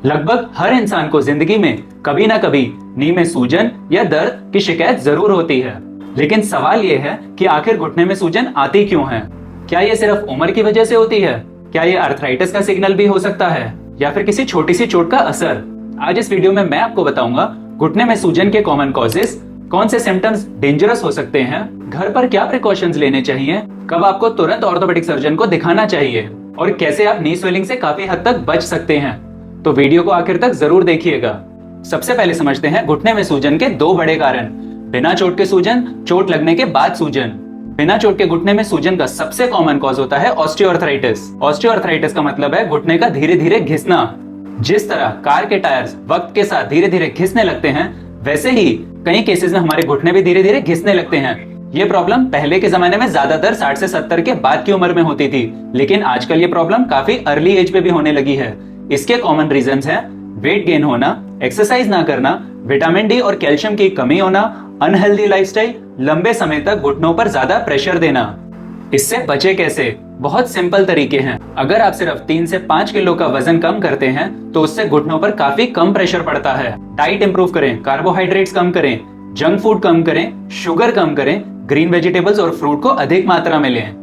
लगभग हर इंसान को जिंदगी में कभी ना कभी नी में सूजन या दर्द की शिकायत जरूर होती है, लेकिन सवाल ये है कि आखिर घुटने में सूजन आती क्यों है? क्या ये सिर्फ उम्र की वजह से होती है? क्या ये अर्थराइटिस का सिग्नल भी हो सकता है या फिर किसी छोटी सी चोट का असर? आज इस वीडियो में मैं आपको बताऊंगा घुटने में सूजन के कॉमन कॉजेस, कौन से सिम्टम्स डेंजरस हो सकते हैं, घर पर क्या प्रिकॉशंस लेने चाहिए, कब आपको तुरंत ऑर्थोपेडिक सर्जन को दिखाना चाहिए और कैसे आप नी स्वेलिंग से काफी हद तक बच सकते हैं। तो वीडियो को आखिर तक जरूर देखिएगा। सबसे पहले समझते हैं घुटने में सूजन के दो बड़े कारण। बिना चोट के सूजन, चोट लगने के बाद सूजन। बिना चोट के घुटने में सूजन का सबसे कॉमन कॉज होता है ऑस्टियोआर्थराइटिस। ऑस्टियोआर्थराइटिस का मतलब है घुटने का धीरे धीरे घिसना। जिस तरह कार के टायर्स वक्त के साथ धीरे धीरे घिसने लगते हैं, वैसे ही कई केसेस में हमारे घुटने भी धीरे धीरे घिसने लगते हैं। ये प्रॉब्लम पहले के जमाने में ज्यादातर 60 से 70 के बाद की उम्र में होती थी, लेकिन आजकल ये प्रॉब्लम काफी अर्ली एज पे भी होने लगी है। इसके कॉमन रीजंस हैं वेट गेन होना, एक्सरसाइज ना करना, विटामिन डी और कैल्शियम की कमी होना, अनहेल्दी लाइफस्टाइल, लंबे समय तक घुटनों पर ज्यादा प्रेशर देना। इससे बचे कैसे? बहुत सिंपल तरीके हैं। अगर आप सिर्फ 3 से 5 किलो का वजन कम करते हैं तो उससे घुटनों पर काफी कम प्रेशर पड़ता है। डाइट इंप्रूव करें, कार्बोहाइड्रेट्स कम करें, जंक फूड कम करें, शुगर कम करें, ग्रीन वेजिटेबल्स और फ्रूट को अधिक मात्रा में लें।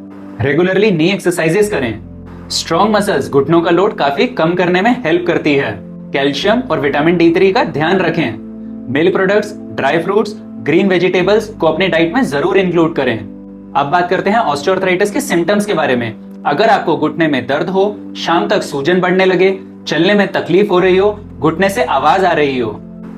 रेगुलरली नी एक्सरसाइजेस करें। स्ट्रॉन्ग मसल्स घुटनों का लोड काफी कम करने में हेल्प करती है। कैल्शियम और विटामिन D3 का ध्यान रखें। Milk products, dry fruits, green vegetables को अपने डाइट में जरूर इंक्लूड करें। अब बात करते हैं ऑस्टियोआर्थराइटिस के सिम्टम्स के बारे में। अगर आपको घुटने में दर्द हो, शाम तक सूजन बढ़ने लगे, चलने में तकलीफ हो रही हो, घुटने से आवाज आ रही हो,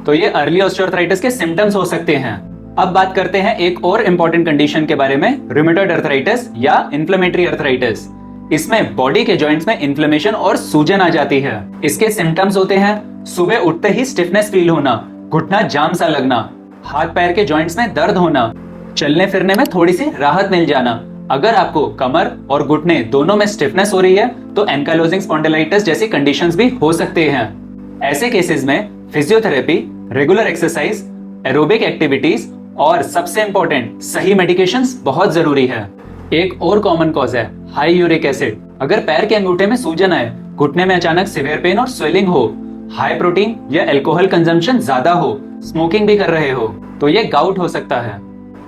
तो ये अर्ली ऑस्टियोआर्थराइटिस के सिम्टम्स हो सकते हैं। अब बात करते हैं एक और इम्पोर्टेंट कंडीशन के बारे में, रूमेटॉइड अर्थराइटिस या इन्फ्लेमेटरी अर्थराइटिस। इसमें बॉडी के जॉइंट्स में इन्फ्लेमेशन और सूजन आ जाती है। इसके सिम्टम्स होते हैं सुबह उठते ही स्टिफनेस फील होना, घुटना जाम सा लगना, हाथ पैर के जॉइंट्स में दर्द होना, चलने फिरने में थोड़ी सी राहत मिल जाना। अगर आपको कमर और घुटने दोनों में स्टिफनेस हो रही है तो एंकाइलोजिंग स्पॉन्डिलाइटिस जैसी कंडीशंस भी हो सकते हैं। ऐसे केसेस में physiotherapy, regular exercise, aerobic activities और सबसे इंपॉर्टेंट सही मेडिकेशंस बहुत जरूरी है। एक और कॉमन कॉज है हाई यूरिक एसिड। अगर पैर के अंगूठे में सूजन आए, घुटने में अचानक सीवियर पेन और स्वेलिंग हो, हाई प्रोटीन या अल्कोहल कंजम्पशन ज्यादा हो, स्मोकिंग भी कर रहे हो, तो ये गाउट हो सकता है।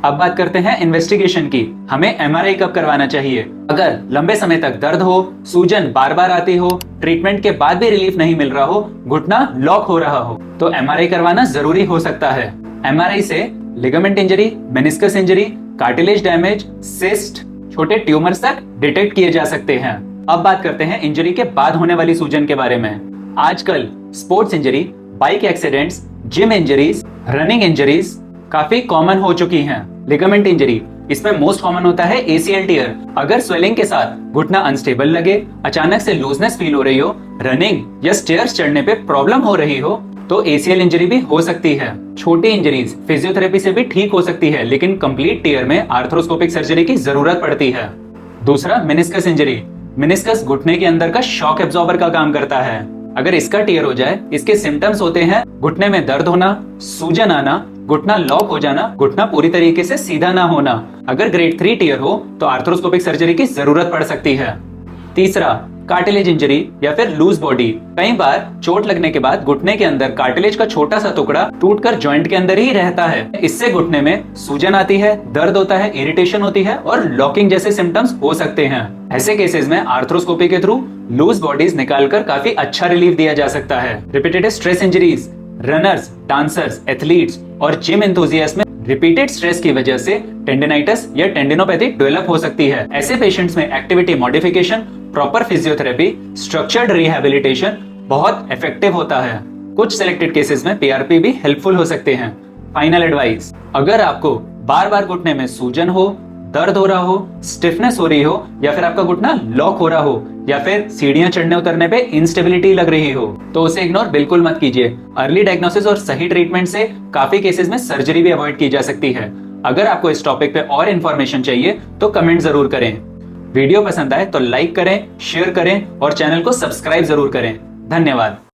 अब बात करते हैं इन्वेस्टिगेशन की। हमें MRI कब करवाना चाहिए? अगर लंबे समय तक दर्द हो, सूजन बार बार आती हो, ट्रीटमेंट के बाद भी रिलीफ नहीं मिल रहा हो, घुटना लॉक हो रहा हो, तो MRI करवाना जरूरी हो सकता है। MRI से ligament injury, meniscus injury, cartilage damage, cyst, छोटे ट्यूमर्स तक डिटेक्ट किए जा सकते हैं। अब बात करते हैं इंजरी के बाद होने वाली सूजन के बारे में। आजकल sports injury, bike accidents, gym injuries, running injuries काफी कॉमन हो चुकी हैं। लिगामेंट इंजरी, इसमें मोस्ट कॉमन होता है ACL टियर। अगर स्वेलिंग के साथ घुटना अनस्टेबल लगे, अचानक से लूजनेस फील हो रही हो, रनिंग या स्टेयर्स चढ़ने पे प्रॉब्लम हो रही हो, तो ACL इंजरी भी हो सकती है। छोटी इंजरीज फिजियोथेरेपी से भी ठीक हो सकती है, लेकिन कंप्लीट टियर में आर्थ्रोस्कोपिक सर्जरी की जरूरत पड़ती है। दूसरा, मेनिस्कस इंजरी। मेनिस्कस घुटने के अंदर का शॉक एब्जॉर्बर का काम करता है। अगर इसका टियर हो जाए, इसके सिम्टम्स होते हैं घुटने में दर्द होना, सूजन आना, घुटना लॉक हो जाना, घुटना पूरी तरीके से सीधा ना होना। अगर ग्रेड 3 टियर हो तो आर्थ्रोस्कोपिक सर्जरी की जरूरत पड़ सकती है। तीसरा, कार्टिलेज इंजरी या फिर लूज बॉडी। कई बार चोट लगने के बाद घुटने के अंदर कार्टिलेज का छोटा सा टुकड़ा टूटकर जॉइंट के अंदर ही रहता है। इससे घुटने में सूजन आती है, दर्द होता है, इरिटेशन होती है और लॉकिंग जैसे सिम्टम्स हो सकते हैं। ऐसे केसेस में आर्थ्रोस्कोपी के थ्रू लूज बॉडीज निकालकर काफी अच्छा रिलीफ दिया जा सकता है। Repeated stress injuries, runners, dancers, athletes और जिम एंथुसियास्ट में रिपीटेड स्ट्रेस की वजह से टेंडिनाइटिस या टेंडिनोपैथी डेवलप हो सकती है। ऐसे पेशेंट्स में activity modification, proper physiotherapy, structured rehabilitation बहुत इफेक्टिव होता है। कुछ सिलेक्टेड केसेस में PRP भी हेल्पफुल हो सकते हैं। फाइनल एडवाइस, अगर आपको बार बार घुटने में सूजन हो, दर्द हो रहा हो, स्टिफनेस हो रही हो, या फिर आपका घुटना लॉक हो रहा हो, या फिर सीढ़ियां चढ़ने उतरने पे इंस्टेबिलिटी लग रही हो, तो उसे इग्नोर बिल्कुल मत कीजिए। अर्ली डायग्नोसिस और सही ट्रीटमेंट से काफी केसेस में सर्जरी भी अवॉइड की जा सकती है। अगर आपको इस टॉपिक पे और इन्फॉर्मेशन चाहिए तो कमेंट जरूर करें। वीडियो पसंद आए तो लाइक करें, शेयर करें और चैनल को सब्सक्राइब जरूर करें। धन्यवाद।